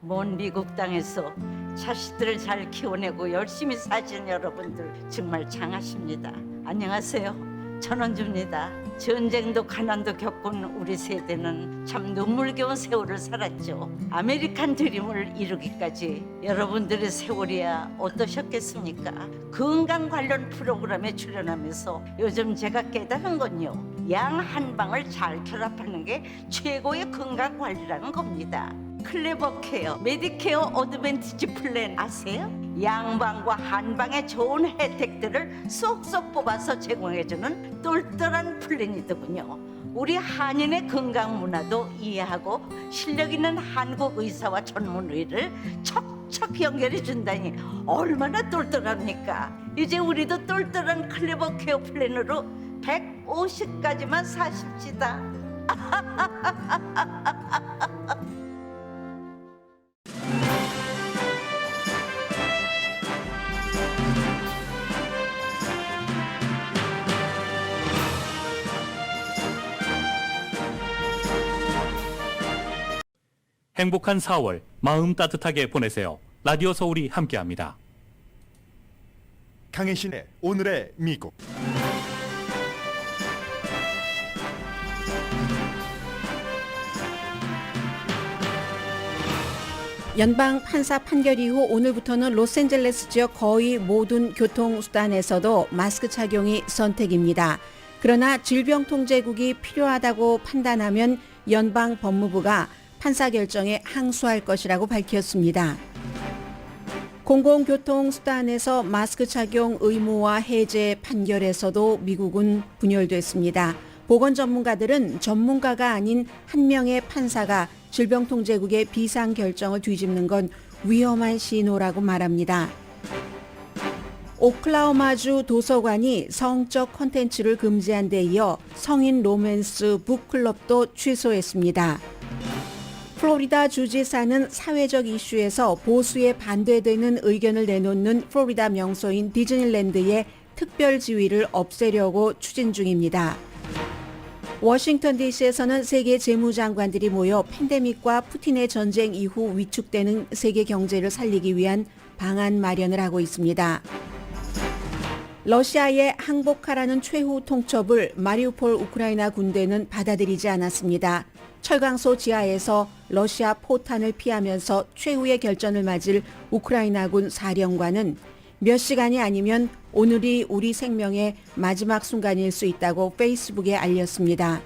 먼 미국 땅에서 자식들을 잘 키워내고 열심히 사신 여러분들 정말 장하십니다. 안녕하세요. 전원주입니다. 전쟁도 가난도 겪은 우리 세대는 참 눈물겨운 세월을 살았죠. 아메리칸 드림을 이루기까지 여러분들의 세월이야 어떠셨겠습니까? 건강 관련 프로그램에 출연하면서 요즘 제가 깨달은 건요, 양 한 방을 잘 결합하는 게 최고의 건강 관리라는 겁니다. 클레버 케어, 메디케어 어드밴티지 플랜 아세요? 양방과 한방의 좋은 혜택들을 쏙쏙 뽑아서 제공해주는 똘똘한 플랜이더군요. 우리 한인의 건강 문화도 이해하고 실력 있는 한국 의사와 전문의를 척척 연결해 준다니 얼마나 똘똘합니까? 이제 우리도 똘똘한 클레버 케어 플랜으로 150까지만 사십시다. 행복한 4월 마음 따뜻하게 보내세요. 라디오 서울이 함께합니다. 강혜신의 오늘의 미국. 연방 판사 판결 이후 오늘부터는 로스앤젤레스 지역 거의 모든 교통수단에서도 마스크 착용이 선택입니다. 그러나 질병통제국이 필요하다고 판단하면 연방 법무부가 판사 결정에 항소할 것이라고 밝혔습니다. 공공교통수단에서 마스크 착용 의무화 해제 판결에서도 미국은 분열됐습니다. 보건 전문가들은 전문가가 아닌 한 명의 판사가 질병통제국의 비상 결정을 뒤집는 건 위험한 신호라고 말합니다. 오클라호마주 도서관이 성적 콘텐츠를 금지한 데 이어 성인 로맨스 북클럽도 취소했습니다. 플로리다 주지사는 사회적 이슈에서 보수에 반대되는 의견을 내놓는 플로리다 명소인 디즈니랜드의 특별 지위를 없애려고 추진 중입니다. 워싱턴 DC에서는 세계 재무장관들이 모여 팬데믹과 푸틴의 전쟁 이후 위축되는 세계 경제를 살리기 위한 방안 마련을 하고 있습니다. 러시아에 항복하라는 최후 통첩을 마리우폴 우크라이나 군대는 받아들이지 않았습니다. 철강소 지하에서 러시아 포탄을 피하면서 최후의 결전을 맞을 우크라이나군 사령관은 몇 시간이 아니면 오늘이 우리 생명의 마지막 순간일 수 있다고 페이스북에 알렸습니다.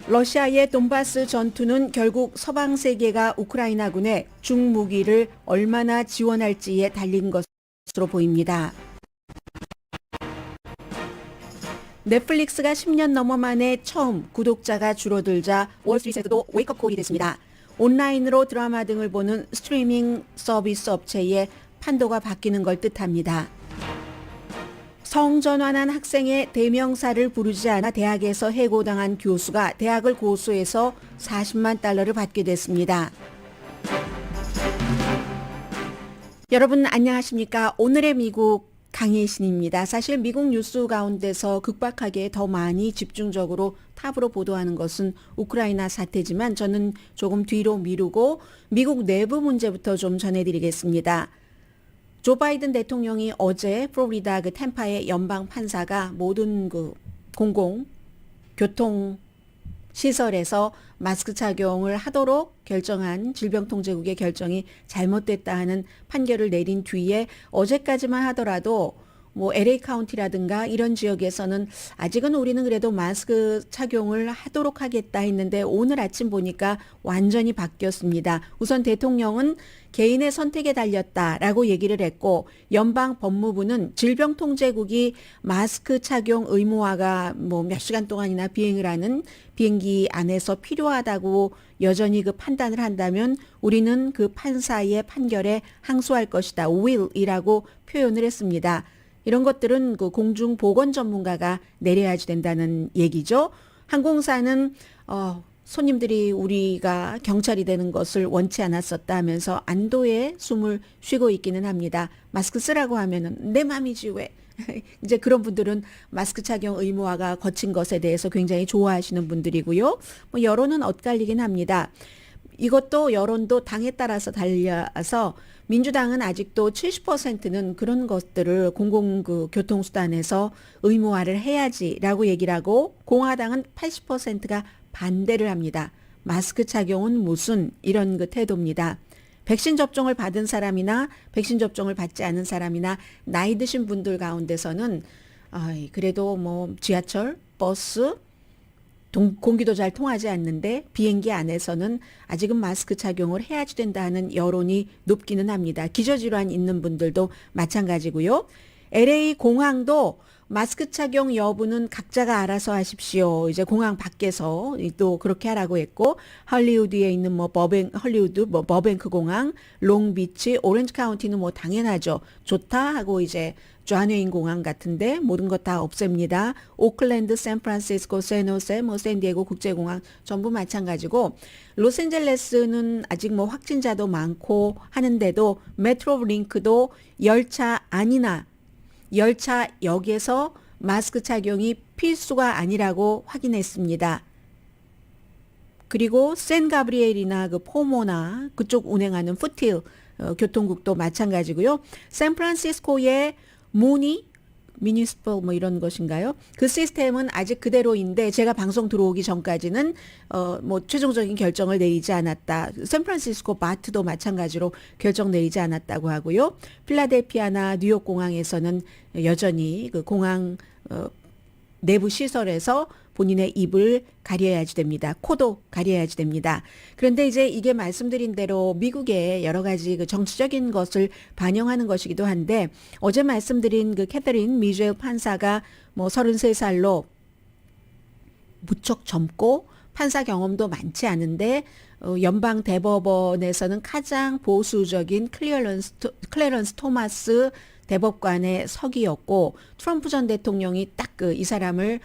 러시아의 돈바스 전투는 결국 서방 세계가 우크라이나군에 중무기를 얼마나 지원할지에 달린 것으로 보입니다. 넷플릭스가 10년 넘어 만에 처음 구독자가 줄어들자 월스트리트에서도 웨이크업콜이 됐습니다. 온라인으로 드라마 등을 보는 스트리밍 서비스 업체의 판도가 바뀌는 걸 뜻합니다. 성전환한 학생의 대명사를 부르지 않아 대학에서 해고당한 교수가 대학을 고소해서 40만 달러를 받게 됐습니다. 여러분 안녕하십니까? 오늘의 미국 강혜신입니다. 사실 미국 뉴스 가운데서 급박하게 더 많이 집중적으로 탑으로 보도하는 것은 우크라이나 사태지만 저는 조금 뒤로 미루고 미국 내부 문제부터 좀 전해드리겠습니다. 조 바이든 대통령이 어제 플로리다 템파의 연방 판사가 모든 공공 교통 시설에서 마스크 착용을 하도록 결정한 질병통제국의 결정이 잘못됐다 하는 판결을 내린 뒤에 어제까지만 하더라도 LA 카운티라든가 이런 지역에서는 아직은 우리는 그래도 마스크 착용을 하도록 하겠다 했는데 오늘 아침 보니까 완전히 바뀌었습니다. 우선 대통령은 개인의 선택에 달렸다라고 얘기를 했고 연방 법무부는 질병통제국이 마스크 착용 의무화가 몇 시간 동안이나 비행을 하는 비행기 안에서 필요하다고 여전히 판단을 한다면 우리는 그 판사의 판결에 항소할 것이다. will이라고 표현을 했습니다. 이런 것들은 공중보건 전문가가 내려야지 된다는 얘기죠. 항공사는 손님들이 우리가 경찰이 되는 것을 원치 않았었다 하면서 안도의 숨을 쉬고 있기는 합니다. 마스크 쓰라고 하면은 내 맘이지 왜. 이제 그런 분들은 마스크 착용 의무화가 거친 것에 대해서 굉장히 좋아하시는 분들이고요. 여론은 엇갈리긴 합니다. 이것도 여론도 당에 따라서 달려서 민주당은 아직도 70%는 그런 것들을 공공 그 교통수단에서 의무화를 해야지라고 얘기를 하고 공화당은 80%가 반대를 합니다. 마스크 착용은 무슨 이런 그 태도입니다. 백신 접종을 받은 사람이나 백신 접종을 받지 않은 사람이나 나이 드신 분들 가운데서는 그래도 뭐 지하철, 버스, 공기도 잘 통하지 않는데 비행기 안에서는 아직은 마스크 착용을 해야지 된다는 여론이 높기는 합니다. 기저질환 있는 분들도 마찬가지고요. LA 공항도 마스크 착용 여부는 각자가 알아서 하십시오. 이제 공항 밖에서 또 그렇게 하라고 했고, 할리우드에 있는 뭐 버뱅크 공항, 롱비치, 오렌지 카운티는 뭐 당연하죠. 좋다 하고 이제 좌뇌인 공항 같은데 모든 것 다 없앱니다. 오클랜드, 샌프란시스코, 샌호세, 뭐 샌디에고 국제공항 전부 마찬가지고, 로스앤젤레스는 아직 뭐 확진자도 많고 하는데도 메트로링크도 열차 안이나 열차역에서 마스크 착용이 필수가 아니라고 확인했습니다. 그리고 샌가브리엘이나 그 포모나 그쪽 운행하는 푸틸 교통국도 마찬가지고요. 샌프란시스코의 미니스퍼 뭐 이런 것인가요? 그 시스템은 아직 그대로인데 제가 방송 들어오기 전까지는 뭐 최종적인 결정을 내리지 않았다. 샌프란시스코 바트도 마찬가지로 결정 내리지 않았다고 하고요. 필라델피아나 뉴욕 공항에서는 여전히 그 공항 내부 시설에서 본인의 입을 가려야지 됩니다. 코도 가려야지 됩니다. 그런데 이제 이게 말씀드린 대로 미국의 여러 가지 그 정치적인 것을 반영하는 것이기도 한데, 어제 말씀드린 그 캐서린 미셸 판사가 뭐 33살로 무척 젊고 판사 경험도 많지 않은데 연방 대법원에서는 가장 보수적인 클래런스 토마스 대법관의 석이었고, 트럼프 전 대통령이 딱 그 이 사람을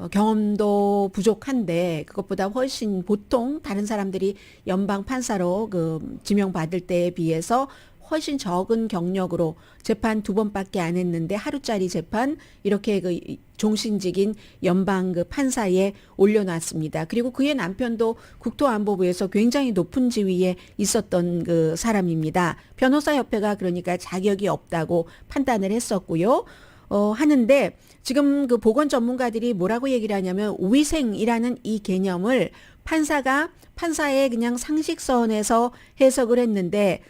경험도 부족한데 그것보다 훨씬 보통 다른 사람들이 연방 판사로 그 지명받을 때에 비해서 훨씬 적은 경력으로 재판 2번밖에 안 했는데 하루짜리 재판 이렇게 그 종신직인 연방 그 판사에 올려놨습니다. 그리고 그의 남편도 국토안보부에서 굉장히 높은 지위에 있었던 그 사람입니다. 변호사협회가 그러니까 자격이 없다고 판단을 했었고요. 하는데 지금 그 보건 전문가들이 뭐라고 얘기를 하냐면, 위생이라는 이 개념을 판사의 그냥 상식선에서 해석을 했는데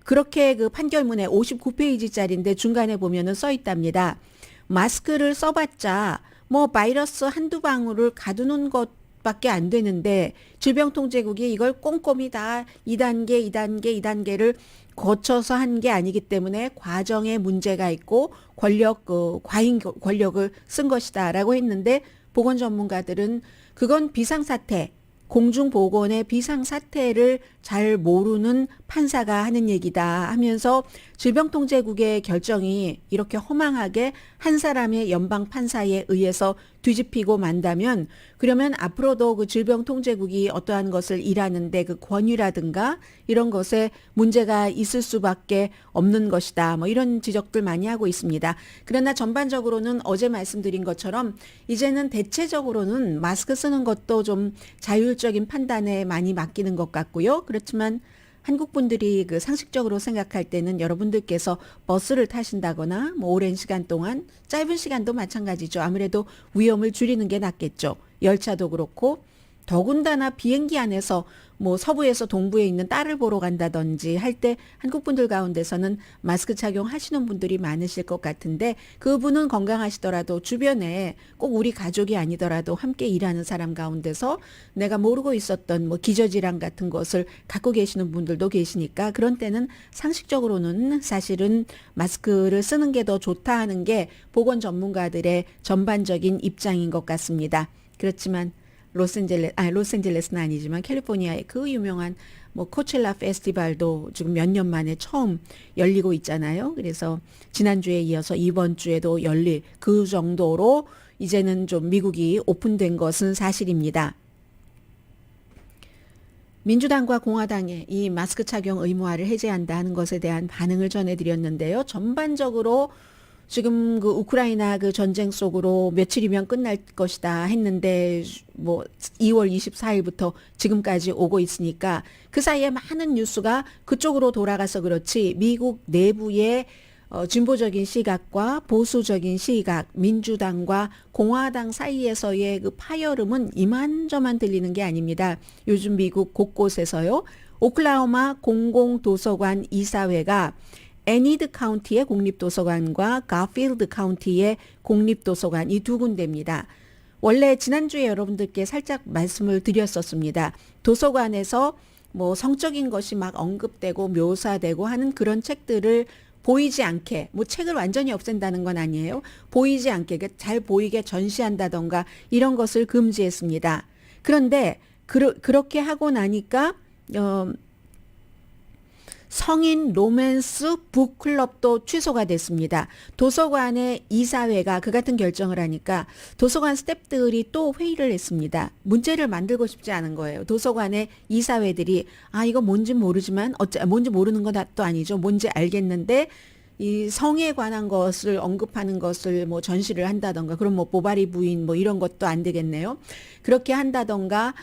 그렇게 그 판결문에 59페이지짜리인데 중간에 보면은 써 있답니다. 마스크를 써봤자 뭐 바이러스 한두 방울을 가두는 것밖에 안 되는데 질병통제국이 이걸 꼼꼼히 다 2단계를 거쳐서 한 게 아니기 때문에 과정에 문제가 있고 과잉 권력을 쓴 것이다라고 했는데, 보건 전문가들은 그건 비상사태, 공중보건의 비상사태를 잘 모르는 판사가 하는 얘기다 하면서 질병통제국의 결정이 이렇게 허망하게 한 사람의 연방 판사에 의해서 뒤집히고 만다면, 그러면 앞으로도 그 질병통제국이 어떠한 것을 일하는데 그 권위라든가 이런 것에 문제가 있을 수밖에 없는 것이다. 뭐 이런 지적들 많이 하고 있습니다. 그러나 전반적으로는 어제 말씀드린 것처럼 이제는 대체적으로는 마스크 쓰는 것도 좀 자율적인 판단에 많이 맡기는 것 같고요. 그렇지만 한국 분들이 그 상식적으로 생각할 때는 여러분들께서 버스를 타신다거나 뭐 오랜 시간 동안, 짧은 시간도 마찬가지죠. 아무래도 위험을 줄이는 게 낫겠죠. 열차도 그렇고, 더군다나 비행기 안에서 뭐 서부에서 동부에 있는 딸을 보러 간다든지 할 때 한국 분들 가운데서는 마스크 착용하시는 분들이 많으실 것 같은데, 그분은 건강하시더라도 주변에 꼭 우리 가족이 아니더라도 함께 일하는 사람 가운데서 내가 모르고 있었던 뭐 기저질환 같은 것을 갖고 계시는 분들도 계시니까, 그런 때는 상식적으로는 사실은 마스크를 쓰는 게 더 좋다 하는 게 보건 전문가들의 전반적인 입장인 것 같습니다. 그렇지만 로스앤젤레스는 아니지만 캘리포니아의 그 유명한 뭐 코첼라 페스티벌도 지금 몇 년 만에 처음 열리고 있잖아요. 그래서 지난주에 이어서 이번 주에도 열릴 그 정도로 이제는 좀 미국이 오픈된 것은 사실입니다. 민주당과 공화당의 이 마스크 착용 의무화를 해제한다 하는 것에 대한 반응을 전해드렸는데요. 전반적으로 지금 그 우크라이나 그 전쟁 속으로 며칠이면 끝날 것이다 했는데 뭐 2월 24일부터 지금까지 오고 있으니까 그 사이에 많은 뉴스가 그쪽으로 돌아가서 그렇지 미국 내부의 진보적인 시각과 보수적인 시각, 민주당과 공화당 사이에서의 그 파열음은 이만저만 들리는 게 아닙니다. 요즘 미국 곳곳에서요. 오클라호마 공공도서관 이사회가 애니드 카운티의 공립도서관과 가필드 카운티의 공립도서관 이 두 군데입니다. 원래 지난주에 여러분들께 살짝 말씀을 드렸었습니다. 도서관에서 뭐 성적인 것이 막 언급되고 묘사되고 하는 그런 책들을 보이지 않게, 뭐 책을 완전히 없앤다는 건 아니에요. 보이지 않게, 잘 보이게 전시한다던가 이런 것을 금지했습니다. 그런데 그렇게 하고 나니까 성인 로맨스 북클럽도 취소가 됐습니다. 도서관의 이사회가 그 같은 결정을 하니까 도서관 스태프들이 또 회의를 했습니다. 문제를 만들고 싶지 않은 거예요. 도서관의 이사회들이 이거 뭔지 모르지만 뭔지 모르는 건 또 아니죠. 뭔지 알겠는데 이 성에 관한 것을 언급하는 것을 뭐 전시를 한다던가 그럼 뭐 보바리 부인 뭐 이런 것도 안 되겠네요. 그렇게 한다던가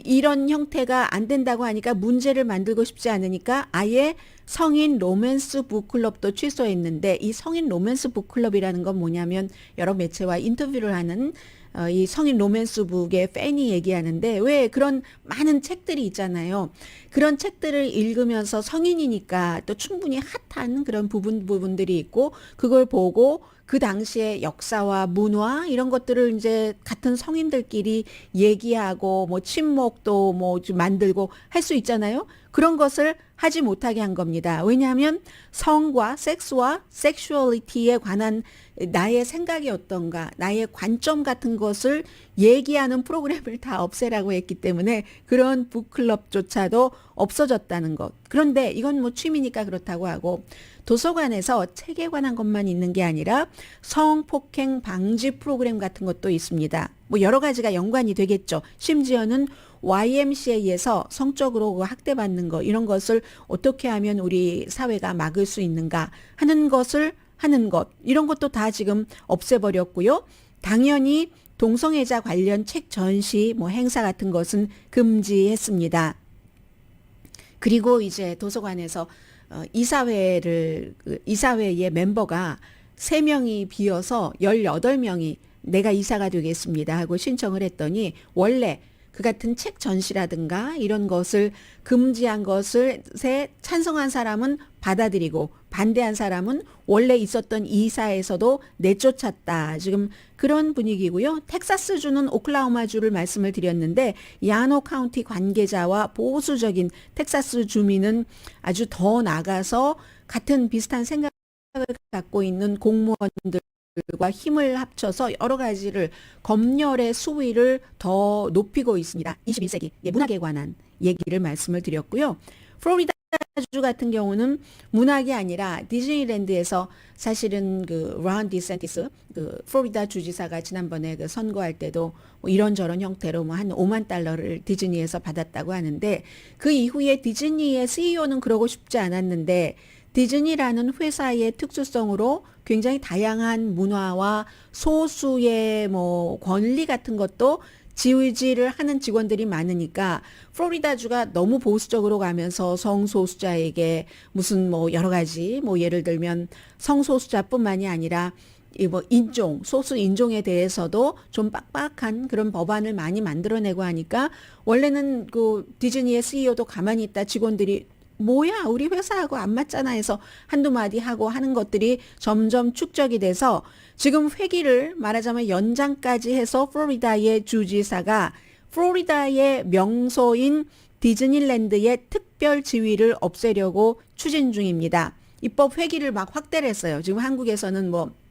이런 형태가 안 된다고 하니까 문제를 만들고 싶지 않으니까 아예 성인 로맨스 북클럽도 취소했는데 이 성인 로맨스 북클럽이라는 건 뭐냐면 여러 매체와 인터뷰를 하는 이 성인 로맨스 북의 팬이 얘기하는데 왜 그런 많은 책들이 있잖아요. 그런 책들을 읽으면서 성인이니까 또 충분히 핫한 그런 부분들이 있고 그걸 보고 그 당시의 역사와 문화 이런 것들을 이제 같은 성인들끼리 얘기하고 뭐 친목도 뭐 좀 만들고 할 수 있잖아요. 그런 것을 하지 못하게 한 겁니다. 왜냐하면 성과 섹스와 섹슈얼리티에 관한 나의 생각이 어떤가, 나의 관점 같은 것을 얘기하는 프로그램을 다 없애라고 했기 때문에 그런 북클럽조차도 없어졌다는 것. 그런데 이건 뭐 취미니까 그렇다고 하고 도서관에서 책에 관한 것만 있는 게 아니라 성폭행 방지 프로그램 같은 것도 있습니다. 뭐 여러 가지가 연관이 되겠죠. 심지어는 YMCA에서 성적으로 학대받는 거 이런 것을 어떻게 하면 우리 사회가 막을 수 있는가 하는 것을 하는 것 이런 것도 다 지금 없애버렸고요. 당연히 동성애자 관련 책 전시 뭐 행사 같은 것은 금지했습니다. 그리고 이제 도서관에서 이사회의 멤버가 3명이 비어서 18명이 내가 이사가 되겠습니다 하고 신청을 했더니 원래 그 같은 책 전시라든가 이런 것을 금지한 것을 찬성한 사람은 받아들이고 반대한 사람은 원래 있었던 이사에서도 내쫓았다. 지금 그런 분위기고요. 텍사스주는 오클라호마주를 말씀을 드렸는데 야노 카운티 관계자와 보수적인 텍사스 주민은 아주 더 나가서 같은 비슷한 생각을 갖고 있는 공무원들 과 힘을 합쳐서 여러 가지를 검열의 수위를 더 높이고 있습니다. 21세기 문학에 관한 얘기를 말씀을 드렸고요. 플로리다주 같은 경우는 문학이 아니라 디즈니랜드에서 사실은 그 론 디센티스 그 플로리다 주지사가 지난번에 그 선거할 때도 뭐 이런저런 형태로 뭐 한 5만 달러를 디즈니에서 받았다고 하는데 그 이후에 디즈니의 CEO는 그러고 싶지 않았는데 디즈니라는 회사의 특수성으로 굉장히 다양한 문화와 소수의 뭐 권리 같은 것도 지지를 하는 직원들이 많으니까 플로리다주가 너무 보수적으로 가면서 성소수자에게 무슨 뭐 여러 가지 뭐 예를 들면 성소수자뿐만이 아니라 이 뭐 소수 인종에 대해서도 좀 빡빡한 그런 법안을 많이 만들어내고 하니까 원래는 그 디즈니의 CEO도 가만히 있다 직원들이 뭐야 우리 회사하고 안 맞잖아 해서 한두 마디 하고 하는 것들이 점점 축적이 돼서 지금 회기를 말하자면 연장까지 해서 플로리다의 주지사가 플로리다의 명소인 디즈니랜드의 특별 지위를 없애려고 추진 중입니다. 입법 회기를 막 확대를 했어요. 지금 한국에서는 뭐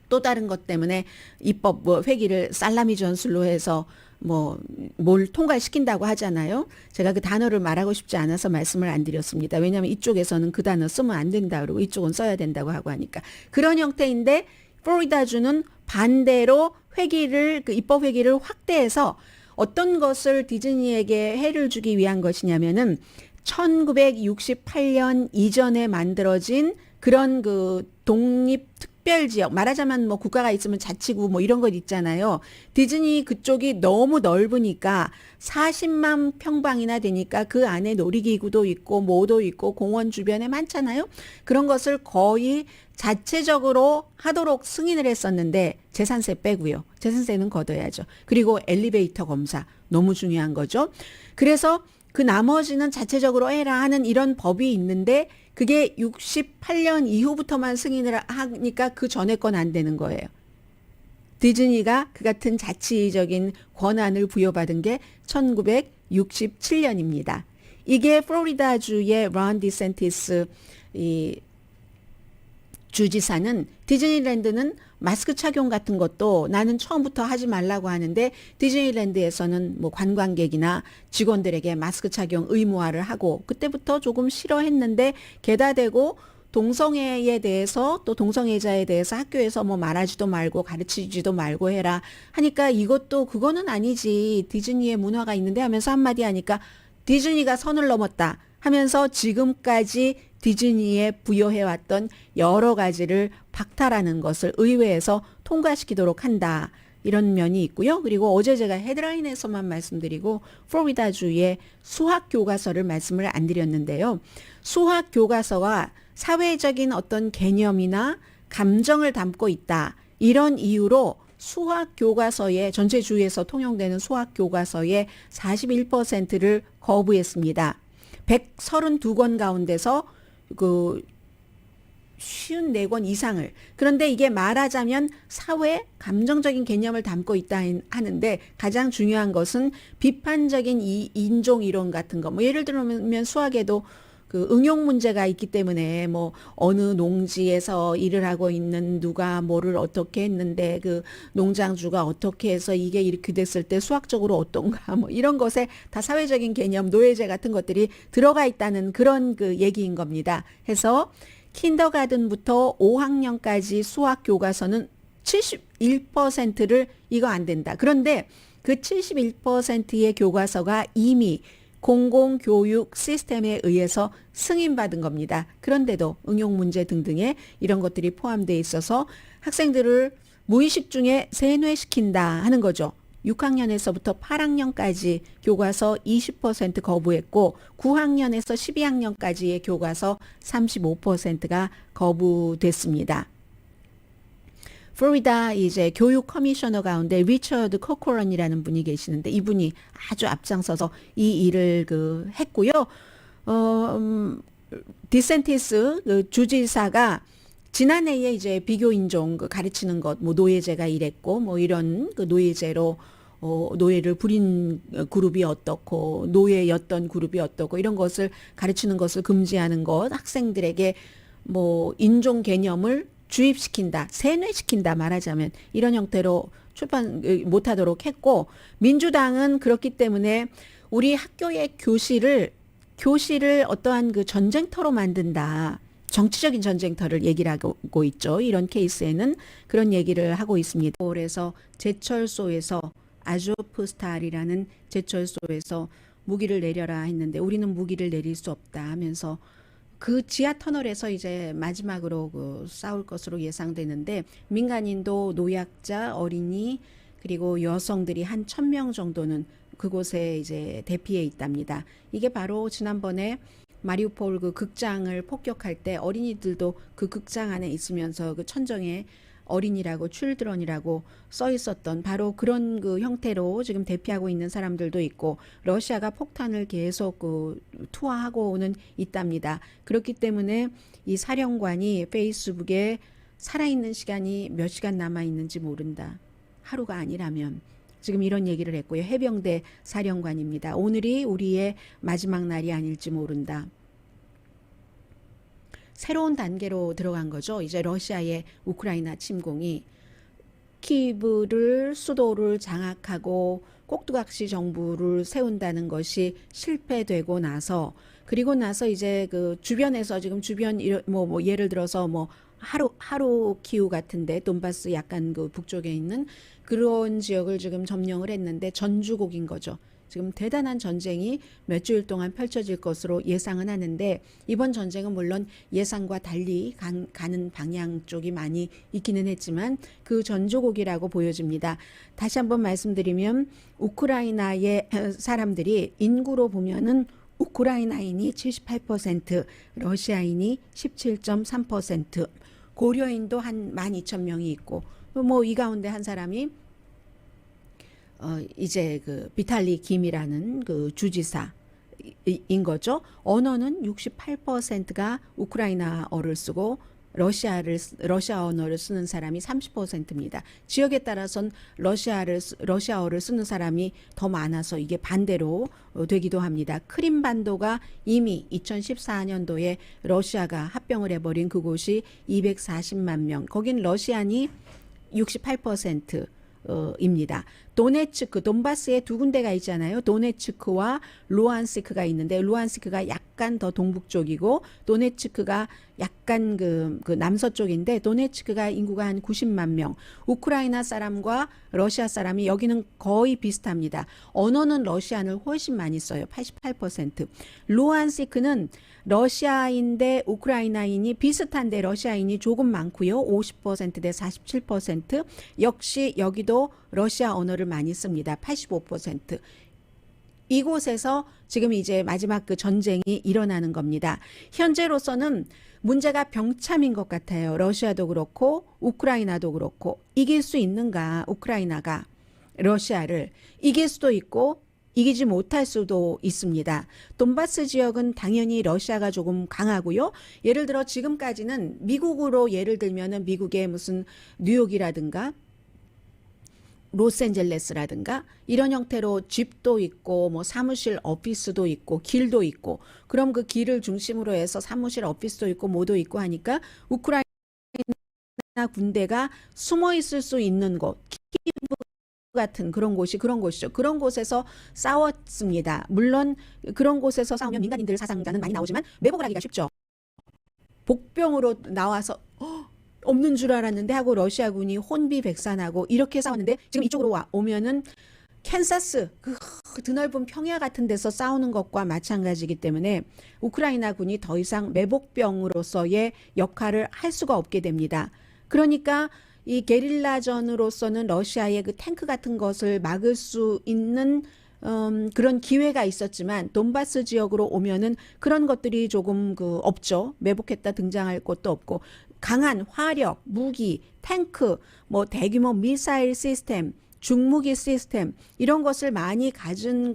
또 다른 것 때문에 입법 뭐 회기를 살라미 전술로 해서 뭐 뭘 통과시킨다고 하잖아요. 제가 그 단어를 말하고 싶지 않아서 말씀을 안 드렸습니다. 왜냐하면 이쪽에서는 그 단어 쓰면 안 된다 그러고 이쪽은 써야 된다고 하고 하니까 그런 형태인데 플로리다주는 반대로 회기를 그 입법 회기를 확대해서 어떤 것을 디즈니에게 해를 주기 위한 것이냐면은 1968년 이전에 만들어진 그런 그 독립 특별 지역, 말하자면 뭐 국가가 있으면 자치구 뭐 이런 것 있잖아요. 디즈니 그쪽이 너무 넓으니까 40만 평방이나 되니까 그 안에 놀이기구도 있고 뭐도 있고 공원 주변에 많잖아요. 그런 것을 거의 자체적으로 하도록 승인을 했었는데 재산세 빼고요. 재산세는 걷어야죠. 그리고 엘리베이터 검사 너무 중요한 거죠. 그래서 그 나머지는 자체적으로 해라 하는 이런 법이 있는데 그게 68년 이후부터만 승인을 하니까 그 전에 건 안 되는 거예요. 디즈니가 그 같은 자치적인 권한을 부여받은 게 1967년입니다. 이게 플로리다주의 론 디센티스 이 주지사는 디즈니랜드는 마스크 착용 같은 것도 나는 처음부터 하지 말라고 하는데 디즈니랜드에서는 뭐 관광객이나 직원들에게 마스크 착용 의무화를 하고 그때부터 조금 싫어했는데 게다 대고 동성애에 대해서 또 동성애자에 대해서 학교에서 뭐 말하지도 말고 가르치지도 말고 해라 하니까 이것도 그거는 아니지 디즈니의 문화가 있는데 하면서 한마디 하니까 디즈니가 선을 넘었다 하면서 지금까지 디즈니에 부여해왔던 여러 가지를 박탈하는 것을 의회에서 통과시키도록 한다. 이런 면이 있고요. 그리고 어제 제가 헤드라인에서만 말씀드리고 플로리다주의 수학 교과서를 말씀을 안 드렸는데요. 수학 교과서가 사회적인 어떤 개념이나 감정을 담고 있다. 이런 이유로 수학 교과서에 전체 주에서 통용되는 수학 교과서의 41%를 거부했습니다. 132권 가운데서 그 54권 이상을. 그런데 이게 말하자면 사회 감정적인 개념을 담고 있다 하는데 가장 중요한 것은 비판적인 이 인종 이론 같은 거. 뭐 예를 들면 수학에도 그 응용 문제가 있기 때문에 뭐 어느 농지에서 일을 하고 있는 누가 뭐를 어떻게 했는데 그 농장주가 어떻게 해서 이게 이렇게 됐을 때 수학적으로 어떤가 뭐 이런 것에 다 사회적인 개념 노예제 같은 것들이 들어가 있다는 그런 그 얘기인 겁니다. 해서 킨더가든부터 5학년까지 수학 교과서는 71%를 이거 안 된다. 그런데 그 71%의 교과서가 이미 공공교육 시스템에 의해서 승인받은 겁니다. 그런데도 응용 문제 등등의 이런 것들이 포함되어 있어서 학생들을 무의식 중에 세뇌시킨다 하는 거죠. 6학년에서부터 8학년까지 교과서 20% 거부했고 9학년에서 12학년까지의 교과서 35%가 거부됐습니다. 플로리다 이제 교육 커미셔너 가운데 리처드 코코런이라는 분이 계시는데 이분이 아주 앞장서서 이 일을 그 했고요. 디센티스 그 주지사가 지난해에 이제 비교 인종 그 가르치는 것, 뭐 노예제가 이랬고 뭐 이런 그 노예제로 노예를 부린 그룹이 어떻고 노예였던 그룹이 어떻고 이런 것을 가르치는 것을 금지하는 것, 학생들에게 뭐 인종 개념을 주입시킨다, 세뇌시킨다 말하자면 이런 형태로 출판 못하도록 했고 민주당은 그렇기 때문에 우리 학교의 교실을 어떠한 그 전쟁터로 만든다. 정치적인 전쟁터를 얘기를 하고 있죠. 이런 케이스에는 그런 얘기를 하고 있습니다. 그래서 제철소에서 아조프스탈이라는 제철소에서 무기를 내려라 했는데 우리는 무기를 내릴 수 없다 하면서 그 지하 터널에서 이제 마지막으로 그 싸울 것으로 예상되는데 민간인도 노약자, 어린이 그리고 여성들이 한 1,000명 정도는 그곳에 이제 대피해 있답니다. 이게 바로 지난번에 마리우폴 그 극장을 폭격할 때 어린이들도 그 극장 안에 있으면서 그 천정에 어린이라고 칠드런이라고 써 있었던 바로 그런 그 형태로 지금 대피하고 있는 사람들도 있고 러시아가 폭탄을 계속 그 투하하고는 있답니다. 그렇기 때문에 이 사령관이 페이스북에 살아있는 시간이 몇 시간 남아 있는지 모른다. 하루가 아니라면 지금 이런 얘기를 했고요. 해병대 사령관입니다. 오늘이 우리의 마지막 날이 아닐지 모른다. 새로운 단계로 들어간 거죠. 이제 러시아의 우크라이나 침공이 키예브를 수도를 장악하고 꼭두각시 정부를 세운다는 것이 실패되고 나서 그리고 나서 이제 그 주변에서 지금 주변 뭐 예를 들어서 뭐 하루키우 같은데 돈바스 약간 그 북쪽에 있는 그런 지역을 지금 점령을 했는데 전주곡인 거죠. 지금 대단한 전쟁이 몇 주일 동안 펼쳐질 것으로 예상은 하는데 이번 전쟁은 물론 예상과 달리 가는 방향 쪽이 많이 있기는 했지만 그 전조곡이라고 보여집니다. 다시 한번 말씀드리면 우크라이나의 사람들이 인구로 보면은 우크라이나인이 78%, 러시아인이 17.3%, 고려인도 한 12,000명이 있고 뭐 이 가운데 한 사람이 이제 그 비탈리 김이라는 그 주지사인 거죠. 언어는 68%가 우크라이나어를 쓰고 러시아 언어를 쓰는 사람이 30%입니다. 지역에 따라서는 러시아어를 쓰는 사람이 더 많아서 이게 반대로 되기도 합니다. 크림 반도가 이미 2014년도에 러시아가 합병을 해버린 그곳이 240만 명. 거긴 러시안이 68%. 입니다. 도네츠크, 돈바스에 두 군데가 있잖아요. 도네츠크와 루안스크가 있는데 루안스크가 약간 더 동북쪽이고 도네츠크가 약간 그 남서쪽인데 도네츠크가 인구가 한 90만 명. 우크라이나 사람과 러시아 사람이 여기는 거의 비슷합니다. 언어는 러시안을 훨씬 많이 써요. 88%. 루안스크는 러시아인데 우크라이나인이 비슷한데 러시아인이 조금 많고요. 50%대 47%. 역시 여기도 러시아 언어를 많이 씁니다. 85%. 이곳에서 지금 이제 마지막 그 전쟁이 일어나는 겁니다. 현재로서는 문제가 병참인 것 같아요. 러시아도 그렇고 우크라이나도 그렇고 이길 수 있는가? 우크라이나가 러시아를 이길 수도 있고 이기지 못할 수도 있습니다. 돈바스 지역은 당연히 러시아가 조금 강하고요. 예를 들어 지금까지는 미국으로 예를 들면은 미국의 무슨 뉴욕이라든가 로스앤젤레스라든가 이런 형태로 집도 있고 뭐 사무실 오피스도 있고 길도 있고 그럼 그 길을 중심으로 해서 사무실 오피스도 있고 뭐도 있고 하니까 우크라이나 군대가 숨어 있을 수 있는 곳 키브 같은 그런 곳이죠. 그런 곳에서 싸웠습니다. 물론 그런 곳에서 싸우면 민간인들 사상자는 많이 나오지만 매복을 하기가 쉽죠. 복병으로 나와서 없는 줄 알았는데 하고 러시아군이 혼비백산하고 이렇게 싸웠는데 지금 이쪽으로 오면은 캔사스 그 드넓은 평야 같은 데서 싸우는 것과 마찬가지이기 때문에 우크라이나 군이 더 이상 매복병으로서의 역할을 할 수가 없게 됩니다. 그러니까 이 게릴라전으로서는 러시아의 그 탱크 같은 것을 막을 수 있는 그런 기회가 있었지만 돈바스 지역으로 오면은 그런 것들이 조금 없죠. 매복했다 등장할 것도 없고 강한 화력, 무기, 탱크, 뭐 대규모 미사일 시스템, 중무기 시스템 이런 것을 많이 가진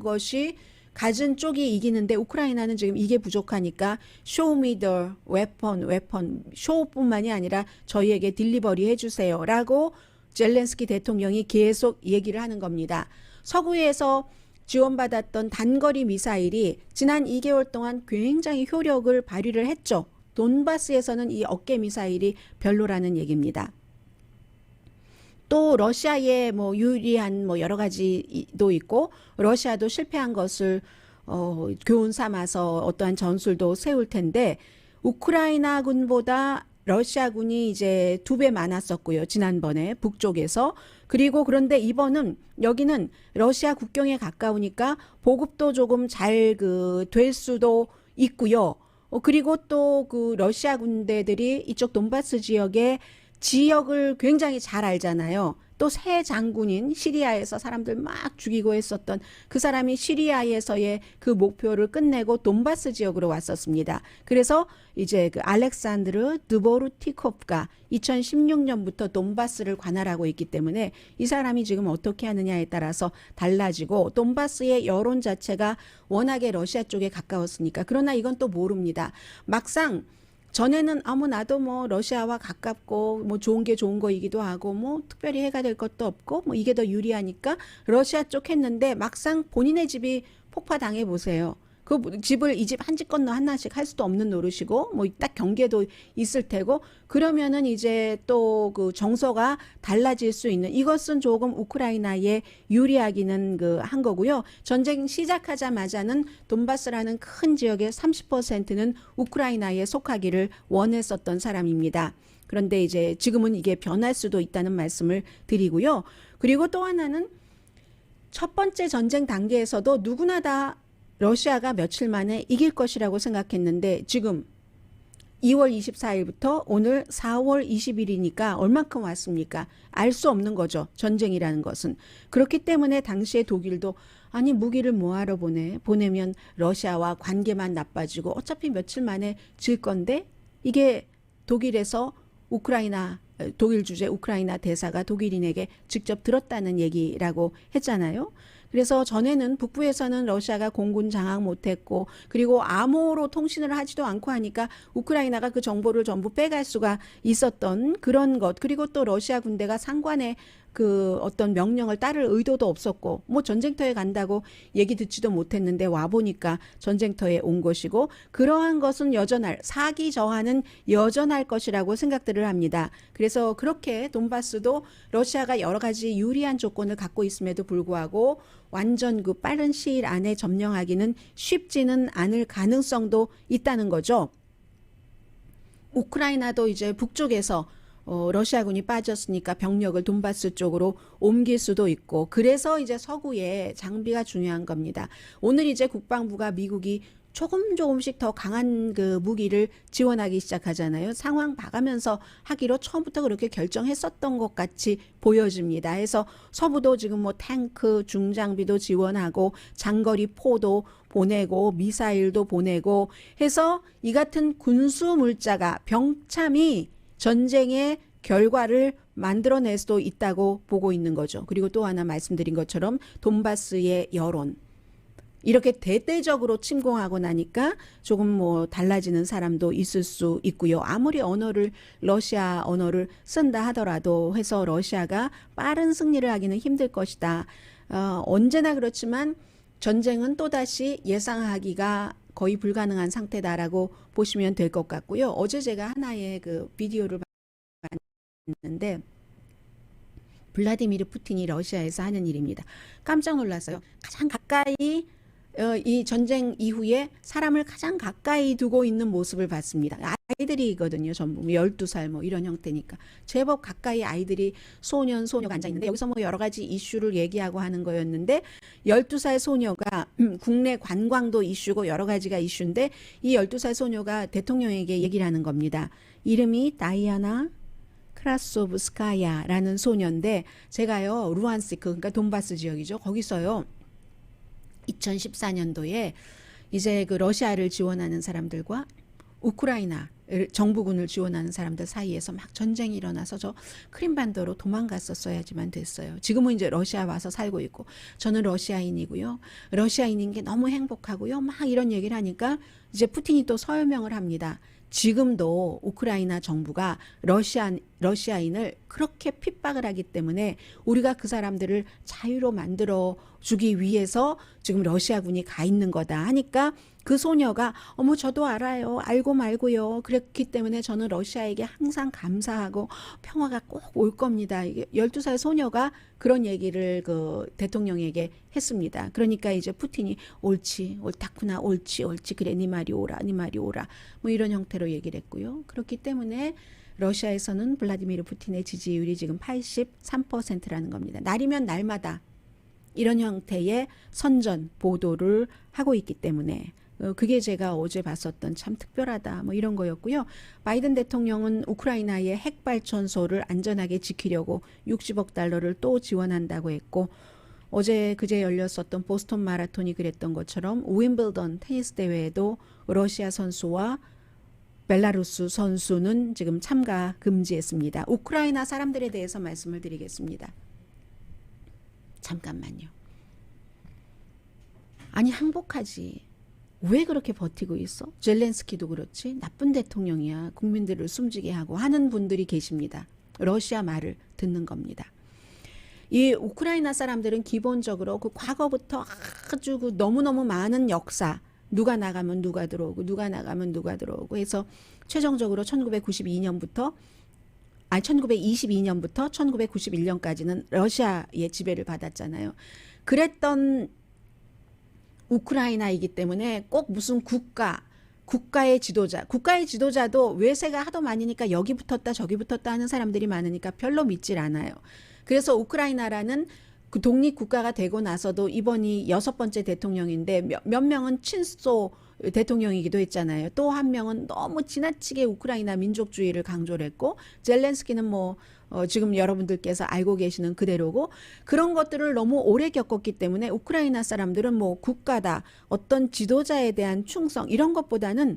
쪽이 이기는데 우크라이나는 지금 이게 부족하니까 show me the weapon, 쇼뿐만이 아니라 저희에게 딜리버리 해주세요 라고 젤렌스키 대통령이 계속 얘기를 하는 겁니다. 서구에서 지원받았던 단거리 미사일이 지난 2개월 동안 굉장히 효력을 발휘를 했죠. 돈바스에서는 이 어깨 미사일이 별로라는 얘기입니다. 또 러시아의 뭐 유리한 뭐 여러 가지도 있고 러시아도 실패한 것을 교훈 삼아서 어떠한 전술도 세울 텐데 우크라이나 군보다 러시아군이 이제 2배 많았었고요. 지난번에 북쪽에서. 그리고 그런데 이번은 여기는 러시아 국경에 가까우니까 보급도 조금 잘 될 수도 있고요. 그리고 또 그 러시아 군대들이 이쪽 돈바스 지역을 굉장히 잘 알잖아요. 또 새 장군인 시리아에서 사람들 막 죽이고 했었던 그 사람이 시리아에서의 그 목표를 끝내고 돈바스 지역으로 왔었습니다. 그래서 이제 그 알렉산드르 드보르티코프가 2016년부터 돈바스를 관할하고 있기 때문에 이 사람이 지금 어떻게 하느냐에 따라서 달라지고 돈바스의 여론 자체가 워낙에 러시아 쪽에 가까웠으니까 그러나 이건 또 모릅니다. 막상 전에는 나도 뭐 러시아와 가깝고 뭐 좋은 게 좋은 거이기도 하고 뭐 특별히 해가 될 것도 없고 뭐 이게 더 유리하니까 러시아 쪽 했는데 막상 본인의 집이 폭파당해 보세요. 그 집을 이 집 한 집 건너 하나씩 할 수도 없는 노릇이고 뭐 딱 경계도 있을 테고 그러면은 이제 또 그 정서가 달라질 수 있는 이것은 조금 우크라이나에 유리하기는 한 거고요. 전쟁 시작하자마자는 돈바스라는 큰 지역의 30%는 우크라이나에 속하기를 원했었던 사람입니다. 그런데 이제 지금은 이게 변할 수도 있다는 말씀을 드리고요. 그리고 또 하나는 첫 번째 전쟁 단계에서도 누구나 다 러시아가 며칠 만에 이길 것이라고 생각했는데 지금 2월 24일부터 오늘 4월 20일이니까 얼마큼 왔습니까? 알 수 없는 거죠. 전쟁이라는 것은. 그렇기 때문에 당시에 독일도 아니 무기를 뭐하러 보내면 러시아와 관계만 나빠지고 어차피 며칠 만에 질 건데 이게 독일에서 독일 주재 우크라이나 대사가 독일인에게 직접 들었다는 얘기라고 했잖아요. 그래서 전에는 북부에서는 러시아가 공군 장악 못했고 그리고 암호로 통신을 하지도 않고 하니까 우크라이나가 그 정보를 전부 빼갈 수가 있었던 그런 것. 그리고 또 러시아 군대가 상관의 그 어떤 명령을 따를 의도도 없었고 뭐 전쟁터에 간다고 얘기 듣지도 못했는데 와보니까 전쟁터에 온 것이고 그러한 것은 사기 저하는 여전할 것이라고 생각들을 합니다. 그래서 그렇게 돈바스도 러시아가 여러 가지 유리한 조건을 갖고 있음에도 불구하고 완전 그 빠른 시일 안에 점령하기는 쉽지는 않을 가능성도 있다는 거죠. 우크라이나도 이제 북쪽에서 러시아군이 빠졌으니까 병력을 돈바스 쪽으로 옮길 수도 있고 그래서 이제 서구의 장비가 중요한 겁니다. 오늘 이제 국방부가 미국이 조금씩 더 강한 그 무기를 지원하기 시작하잖아요. 상황 봐가면서 하기로 처음부터 그렇게 결정했었던 것 같이 보여집니다. 해서 서부도 지금 뭐 탱크, 중장비도 지원하고 장거리 포도 보내고 미사일도 보내고 해서 이 같은 군수 물자가 병참이 전쟁의 결과를 만들어낼 수도 있다고 보고 있는 거죠. 그리고 또 하나 말씀드린 것처럼 돈바스의 여론. 이렇게 대대적으로 침공하고 나니까 조금 뭐 달라지는 사람도 있을 수 있고요. 아무리 러시아 언어를 쓴다 하더라도 해서 러시아가 빠른 승리를 하기는 힘들 것이다. 언제나 그렇지만 전쟁은 또다시 예상하기가 거의 불가능한 상태다라고 보시면 될 것 같고요. 어제 제가 하나의 그 비디오를 봤는데 블라디미르 푸틴이 러시아에서 하는 일입니다. 깜짝 놀랐어요. 가장 가까이 이 전쟁 이후에 사람을 가장 가까이 두고 있는 모습을 봤습니다. 아이들이거든요. 전부 12살 뭐 이런 형태니까 제법 가까이 아이들이 소녀가 앉아있는데 여기서 뭐 여러 가지 이슈를 얘기하고 하는 거였는데 12살 소녀가 국내 관광도 이슈고 여러 가지가 이슈인데 이 12살 소녀가 대통령에게 얘기를 하는 겁니다. 이름이 다이아나 크라소브스카야라는 소녀인데 제가요 루안스크 그러니까 돈바스 지역이죠. 거기서요 2014년도에 이제 그 러시아를 지원하는 사람들과 우크라이나 정부군을 지원하는 사람들 사이에서 막 전쟁이 일어나서 저 크림반도로 도망갔었어야지만 됐어요. 지금은 이제 러시아 와서 살고 있고 저는 러시아인이고요. 러시아인인 게 너무 행복하고요. 막 이런 얘기를 하니까 이제 푸틴이 또 설명을 합니다. 지금도 우크라이나 정부가 러시아인을 그렇게 핍박을 하기 때문에 우리가 그 사람들을 자유로 만들어 주기 위해서 지금 러시아군이 가 있는 거다 하니까 그 소녀가 어머 저도 알아요. 알고 말고요. 그렇기 때문에 저는 러시아에게 항상 감사하고 평화가 꼭 올 겁니다. 12살 소녀가 그런 얘기를 그 대통령에게 했습니다. 그러니까 이제 푸틴이 옳다구나 옳지 그래 네 말이 오라 뭐 이런 형태로 얘기를 했고요. 그렇기 때문에 러시아에서는 블라디미르 푸틴의 지지율이 지금 83%라는 겁니다. 날이면 날마다 이런 형태의 선전 보도를 하고 있기 때문에 그게 제가 어제 봤었던 참 특별하다 뭐 이런 거였고요. 바이든 대통령은 우크라이나의 핵발전소를 안전하게 지키려고 60억 달러를 또 지원한다고 했고 그제 열렸었던 보스턴 마라톤이 그랬던 것처럼 윈블던 테니스 대회에도 러시아 선수와 벨라루스 선수는 지금 참가 금지했습니다. 우크라이나 사람들에 대해서 말씀을 드리겠습니다. 잠깐만요. 아니 항복하지. 왜 그렇게 버티고 있어? 젤렌스키도 그렇지. 나쁜 대통령이야. 국민들을 숨지게 하고 하는 분들이 계십니다. 러시아 말을 듣는 겁니다. 이 우크라이나 사람들은 기본적으로 그 과거부터 아주 그 너무너무 많은 역사 누가 나가면 누가 들어오고 누가 나가면 누가 들어오고 해서 최종적으로 1922년부터 1991년까지는 러시아의 지배를 받았잖아요. 그랬던 우크라이나이기 때문에 꼭 무슨 국가의 지도자도 외세가 하도 많으니까 여기 붙었다 저기 붙었다 하는 사람들이 많으니까 별로 믿질 않아요. 그래서 우크라이나라는 그 독립국가가 되고 나서도 이번이 6번째 대통령인데 몇 명은 친소 대통령이기도 했잖아요. 또 한 명은 너무 지나치게 우크라이나 민족주의를 강조를 했고, 젤렌스키는 뭐 지금 여러분들께서 알고 계시는 그대로고, 그런 것들을 너무 오래 겪었기 때문에 우크라이나 사람들은 뭐 국가다, 어떤 지도자에 대한 충성 이런 것보다는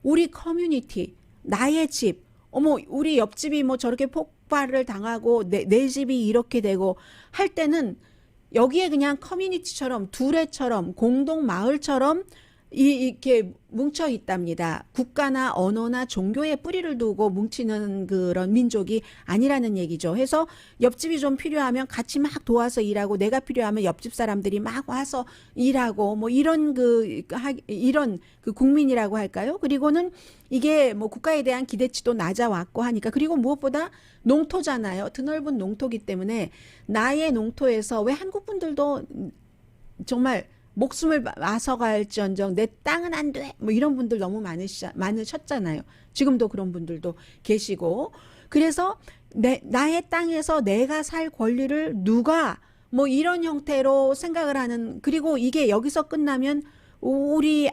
우리 커뮤니티, 나의 집, 어머 우리 옆집이 뭐 저렇게 폭발을 당하고 내 집이 이렇게 되고 할 때는 여기에 그냥 커뮤니티처럼 두레처럼 공동 마을처럼 이렇게 뭉쳐 있답니다. 국가나 언어나 종교에 뿌리를 두고 뭉치는 그런 민족이 아니라는 얘기죠. 해서 옆집이 좀 필요하면 같이 막 도와서 일하고, 내가 필요하면 옆집 사람들이 막 와서 일하고, 뭐 이런 이런 그 국민이라고 할까요? 그리고는 이게 뭐 국가에 대한 기대치도 낮아왔고 하니까, 그리고 무엇보다 농토잖아요. 드넓은 농토기 때문에 나의 농토에서, 왜 한국 분들도 정말 목숨을 앗아갈지언정 내 땅은 안 돼, 뭐 이런 분들 너무 많으셨잖아요. 지금도 그런 분들도 계시고, 그래서 나의 땅에서 내가 살 권리를 누가 뭐 이런 형태로 생각을 하는, 그리고 이게 여기서 끝나면 우리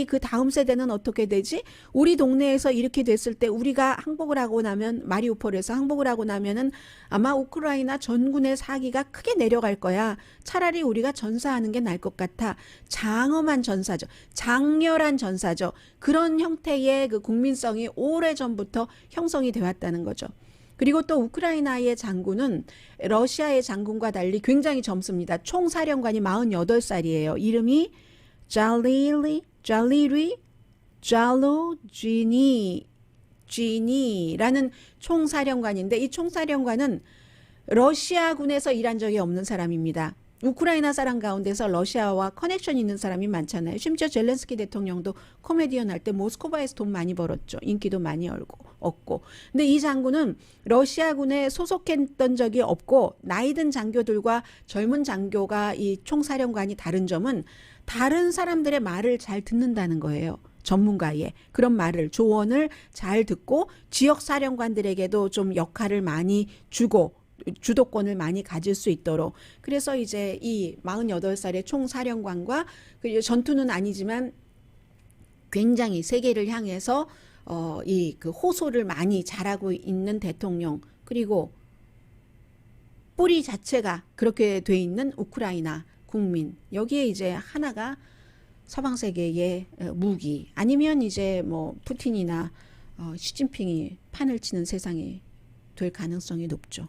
그 다음 세대는 어떻게 되지? 우리 동네에서 이렇게 됐을 때 우리가 항복을 하고 나면, 마리우폴에서 항복을 하고 나면은 아마 우크라이나 전군의 사기가 크게 내려갈 거야. 차라리 우리가 전사하는 게 나을 것 같아. 장엄한 전사죠. 장렬한 전사죠. 그런 형태의 그 국민성이 오래전부터 형성이 되어 왔다는 거죠. 그리고 또 우크라이나의 장군은 러시아의 장군과 달리 굉장히 젊습니다. 총사령관이 48살이에요. 이름이 잘루지니라는 총사령관인데, 이 총사령관은 러시아군에서 일한 적이 없는 사람입니다. 우크라이나 사람 가운데서 러시아와 커넥션 있는 사람이 많잖아요. 심지어 젤렌스키 대통령도 코미디언 할 때 모스크바에서 돈 많이 벌었죠. 인기도 많이 얻고. 근데 이 장군은 러시아군에 소속했던 적이 없고, 나이든 장교들과 젊은 장교가 이 총사령관이 다른 점은 다른 사람들의 말을 잘 듣는다는 거예요. 전문가의 그런 말을, 조언을 잘 듣고 지역 사령관들에게도 좀 역할을 많이 주고 주도권을 많이 가질 수 있도록. 그래서 이제 이 48살의 총사령관과, 그리고 전투는 아니지만 굉장히 세계를 향해서 이 그 호소를 많이 잘하고 있는 대통령, 그리고 뿌리 자체가 그렇게 돼 있는 우크라이나 국민, 여기에 이제 하나가 서방 세계의 무기, 아니면 이제 뭐 푸틴이나 시진핑이 판을 치는 세상이 될 가능성이 높죠.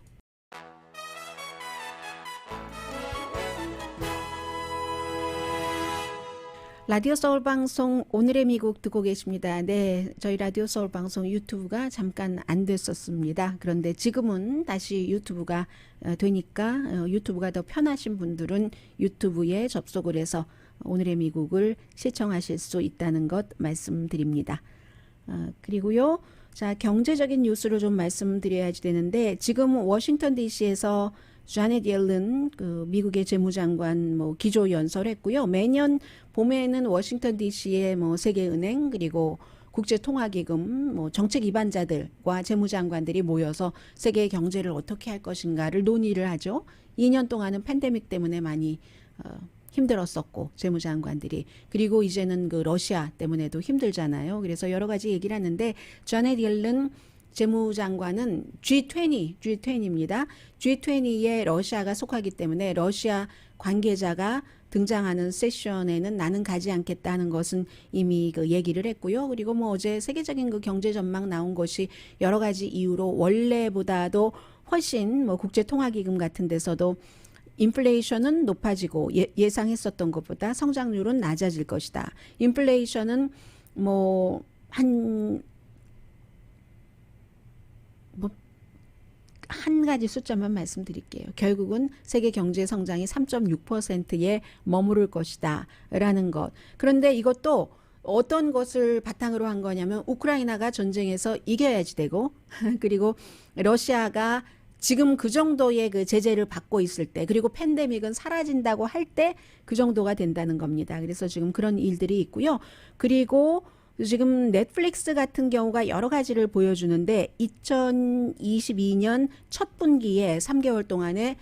라디오 서울 방송 오늘의 미국 듣고 계십니다. 네, 저희 라디오 서울 방송 유튜브가 잠깐 안 됐었습니다. 그런데 지금은 다시 유튜브가 되니까, 유튜브가 더 편하신 분들은 유튜브에 접속을 해서 오늘의 미국을 시청하실 수 있다는 것 말씀드립니다. 그리고요, 자, 경제적인 뉴스로 좀 말씀드려야지 되는데, 지금 워싱턴 DC에서 자넷 옐런 그 미국의 재무장관 뭐 기조 연설했고요. 매년 봄에는 워싱턴 DC의 뭐 세계은행, 그리고 국제통화기금, 뭐 정책 입안자들과 재무장관들이 모여서 세계 경제를 어떻게 할 것인가를 논의를 하죠. 2년 동안은 팬데믹 때문에 많이 힘들었었고, 재무장관들이. 그리고 이제는 그 러시아 때문에도 힘들잖아요. 그래서 여러 가지 얘기를 하는데, 자넷 옐런 재무장관은 G20입니다. G20에 러시아가 속하기 때문에 러시아 관계자가 등장하는 세션에는 나는 가지 않겠다는 것은 이미 그 얘기를 했고요. 그리고 뭐 어제 세계적인 그 경제 전망 나온 것이 여러 가지 이유로 원래보다도 훨씬 뭐 국제통화기금 같은 데서도 인플레이션은 높아지고 예상했었던 것보다 성장률은 낮아질 것이다. 인플레이션은 한 가지 숫자만 말씀드릴게요. 결국은 세계 경제 성장이 3.6%에 머무를 것이다 라는 것. 그런데 이것도 어떤 것을 바탕으로 한 거냐면, 우크라이나가 전쟁에서 이겨야지 되고, 그리고 러시아가 지금 그 정도의 그 제재를 받고 있을 때, 그리고 팬데믹은 사라진다고 할 때 그 정도가 된다는 겁니다. 그래서 지금 그런 일들이 있고요. 그리고 지금 넷플릭스 같은 경우가 여러 가지를 보여주는데, 2022년 첫 분기에 3개월 동안에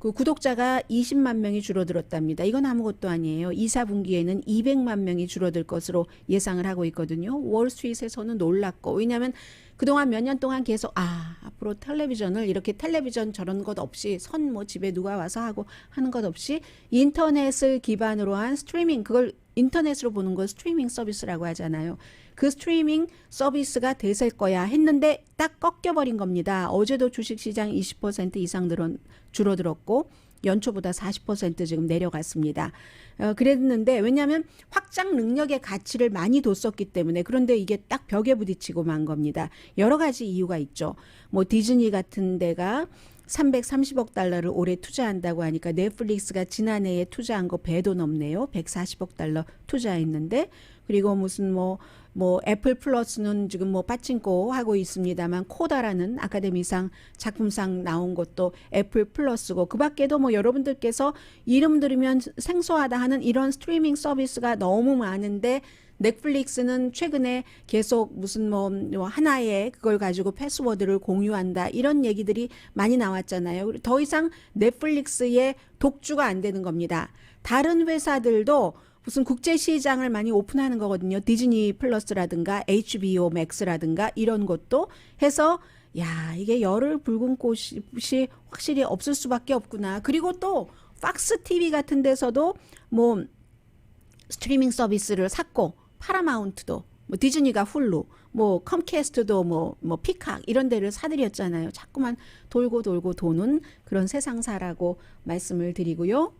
그 구독자가 20만 명이 줄어들었답니다. 이건 아무것도 아니에요. 2, 4분기에는 200만 명이 줄어들 것으로 예상을 하고 있거든요. 월스트리트에서는 놀랐고, 왜냐하면 그동안 몇 년 동안 계속 앞으로 텔레비전을 이렇게 텔레비전 저런 것 없이 선 뭐 집에 누가 와서 하고 하는 것 없이 인터넷을 기반으로 한 스트리밍, 그걸 인터넷으로 보는 걸 스트리밍 서비스라고 하잖아요. 그 스트리밍 서비스가 대세일 거야 했는데 딱 꺾여버린 겁니다. 어제도 주식시장 20% 이상 줄어들었고 연초보다 40% 지금 내려갔습니다. 그랬는데 왜냐하면 확장 능력의 가치를 많이 뒀었기 때문에. 그런데 이게 딱 벽에 부딪히고 만 겁니다. 여러 가지 이유가 있죠. 뭐 디즈니 같은 데가 330억 달러를 올해 투자한다고 하니까 넷플릭스가 지난해에 투자한 거 배도 넘네요. 140억 달러 투자했는데, 그리고 무슨 뭐 애플 플러스는 지금 뭐 빠찡코 하고 있습니다만 코다라는 아카데미상 작품상 나온 것도 애플 플러스고, 그 밖에도 뭐 여러분들께서 이름 들으면 생소하다 하는 이런 스트리밍 서비스가 너무 많은데, 넷플릭스는 최근에 계속 무슨 뭐 하나의 그걸 가지고 패스워드를 공유한다 이런 얘기들이 많이 나왔잖아요. 더 이상 넷플릭스의 독주가 안 되는 겁니다. 다른 회사들도 무슨 국제 시장을 많이 오픈하는 거거든요. 디즈니 플러스라든가 HBO 맥스라든가 이런 것도 해서 이게 열을 붉은 꽃이 확실히 없을 수밖에 없구나. 그리고 또 박스 TV 같은 데서도 뭐 스트리밍 서비스를 샀고, 파라마운트도, 뭐 디즈니가 훌루, 뭐 컴캐스트도 뭐 피칵 이런 데를 사들였잖아요. 자꾸만 돌고 도는 그런 세상사라고 말씀을 드리고요.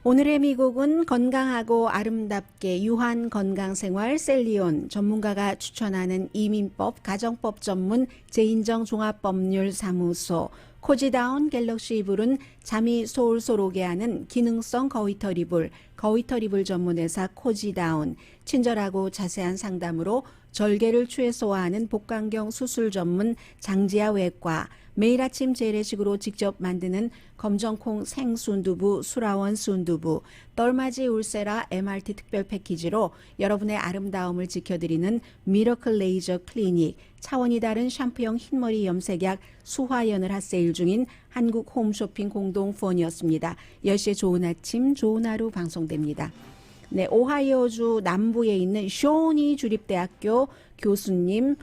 오늘의 미국은 건강하고 아름답게 유한 건강생활 셀리온 전문가가 추천하는 이민법 가정법 전문 재인정 종합법률사무소 코지다운 갤럭시 이불은 잠이 솔솔 오게 하는 기능성 거위털 이불 전문회사 코지다운, 친절하고 자세한 상담으로 절개를 최소화하는 복강경 수술 전문 장지아 외과, 매일 아침 재래식으로 직접 만드는 검정콩 생순두부 수라원 순두부, 떨맞이 울세라 MRT 특별 패키지로 여러분의 아름다움을 지켜드리는 미러클 레이저 클리닉, 차원이 다른 샴푸형 흰머리 염색약 수화연을 핫세일 중인 한국 홈쇼핑 공동 후원이었습니다. 10시에 좋은 아침 좋은 하루 방송됩니다. 네, 오하이오주 남부에 있는 쇼니 주립대학교 교수님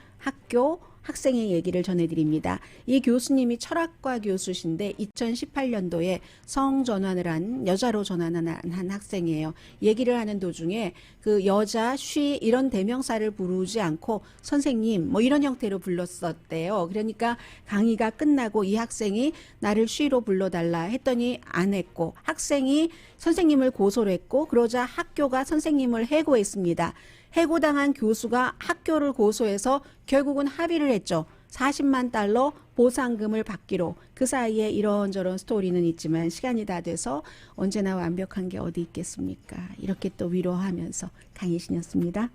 학생의 얘기를 전해드립니다. 이 교수님이 철학과 교수신데 2018년도에 성전환을 한, 여자로 전환한 학생이에요. 얘기를 하는 도중에 그 여자, 쉬 이런 대명사를 부르지 않고 선생님 뭐 이런 형태로 불렀었대요. 그러니까 강의가 끝나고 이 학생이 나를 쉬로 불러달라 했더니 안 했고, 학생이 선생님을 고소를 했고, 그러자 학교가 선생님을 해고했습니다. 해고당한 교수가 학교를 고소해서 결국은 합의를 했죠. 40만 달러 보상금을 받기로. 그 사이에 이런저런 스토리는 있지만 시간이 다 돼서 언제나 완벽한 게 어디 있겠습니까? 이렇게 또 위로하면서 강희신이었습니다.